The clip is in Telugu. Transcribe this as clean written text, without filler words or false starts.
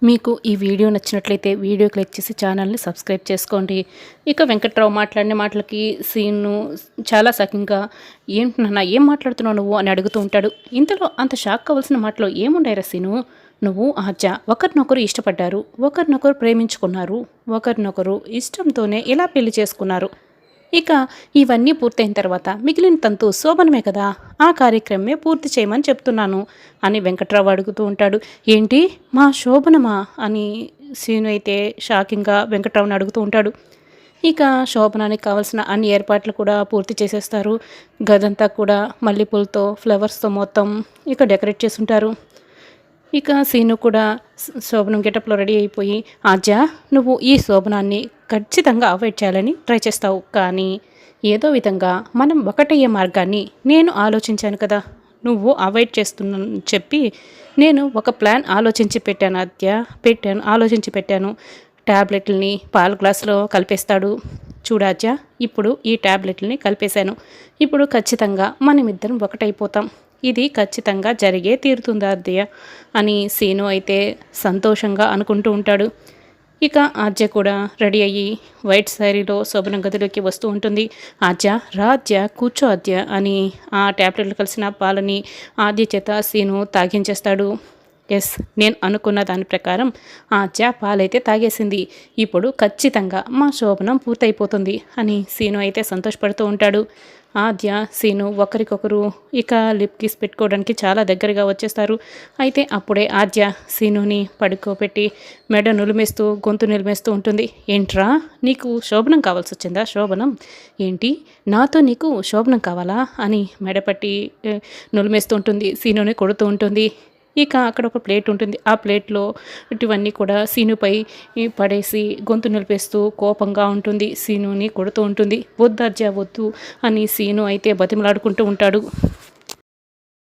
మీకు ఈ వీడియో నచ్చినట్లయితే వీడియో క్లిక్ చేసి ఛానల్ని సబ్స్క్రైబ్ చేసుకోండి. ఇక వెంకట్రావు మాట్లాడిన మాటలకి సీను చాలా సకంగా ఏంటి నాన్న ఏం మాట్లాడుతున్నావు నువ్వు అని అడుగుతూ ఉంటాడు. ఇంతలో అంత షాక్ కావాల్సిన మాటలో ఏముండాయిరా సీను, నువ్వు ఆద్య ఒకరినొకరు ఇష్టపడ్డారు, ఒకరినొకరు ప్రేమించుకున్నారు, ఒకరినొకరు ఇష్టంతోనే ఇలా పెళ్లి చేసుకున్నారు. ఇక ఇవన్నీ పూర్తయిన తర్వాత మిగిలిన తంతు శోభనమే కదా, ఆ కార్యక్రమమే పూర్తి చేయమని చెప్తున్నాను అని వెంకట్రావు అడుగుతూ ఉంటాడు. ఏంటి మా శోభనమా అని సీను అయితే షాకింగ్గా వెంకట్రావుని అడుగుతూ ఉంటాడు. ఇక శోభనానికి కావాల్సిన అన్ని ఏర్పాట్లు కూడా పూర్తి చేసేస్తారు. గదంతా కూడా మల్లెపూలతో ఫ్లవర్స్తో మొత్తం ఇక డెకరేట్ చేసి ఉంటారు. ఇక సీను కూడా శోభనం గెటప్లో రెడీ అయిపోయి, ఆద్య నువ్వు ఈ శోభనాన్ని ఖచ్చితంగా అవాయిడ్ చేయాలని ట్రై చేస్తావు, కానీ ఏదో విధంగా మనం ఒకటయ్యే మార్గాన్ని నేను ఆలోచించాను కదా, నువ్వు అవాయిడ్ చేస్తున్నాను చెప్పి నేను ఒక ప్లాన్ ఆలోచించి పెట్టాను ఆద్య, ఆలోచించి పెట్టాను. ట్యాబ్లెట్లని పాల గ్లాసులో కలిపేస్తాడు. చూడాద్య, ఇప్పుడు ఈ ట్యాబ్లెట్లని కలిపేశాను, ఇప్పుడు ఖచ్చితంగా మనమిద్దరం ఒకటైపోతాం, ఇది ఖచ్చితంగా జరిగే తీరుతుందా అద్దయ్య అని సీను అయితే సంతోషంగా అనుకుంటూ ఉంటాడు. ఇక ఆద్య కూడా రెడీ అయ్యి వైట్ శారీలో శోభనం గదిలోకి వస్తూ ఉంటుంది. ఆద్య రా ఆద్య కూర్చో ఆద్య అని ఆ ట్యాబ్లెట్లు కలిసిన పాలని ఆద్య చేత సీను తాగించేస్తాడు. ఎస్, నేను అనుకున్న దాని ప్రకారం ఆద్య పాలైతే తాగేసింది, ఇప్పుడు ఖచ్చితంగా మా శోభనం పూర్తయిపోతుంది అని సీను అయితే సంతోషపడుతూ ఉంటాడు. ఆద్య సీను ఒకరికొకరు ఇక లిప్ కిస్ పెట్టుకోవడానికి చాలా దగ్గరగా వచ్చేస్తారు. అయితే అప్పుడే ఆద్య సీనుని పడుకోబెట్టి మెడ నులిమేస్తూ గొంతు నిలిమేస్తూ ఉంటుంది. ఏంట్రా నీకు శోభనం కావాల్సి వచ్చిందా? శోభనం ఏంటి, నాతో నీకు శోభనం కావాలా అని మెడపట్టి నులిమేస్తూ ఉంటుంది. సీనుని కొడుతూ ఉంటుంది. ఇక అక్కడ ఒక ప్లేట్ ఉంటుంది, ఆ ప్లేట్లో ఇటువన్నీ కూడా సీనుపై పడేసి గొంతు నిలిపేస్తూ కోపంగా ఉంటుంది. సీనుని కొడుతూ ఉంటుంది. వద్దు అర్జా వద్దు అని సీను అయితే బతిమలాడుకుంటూ ఉంటాడు.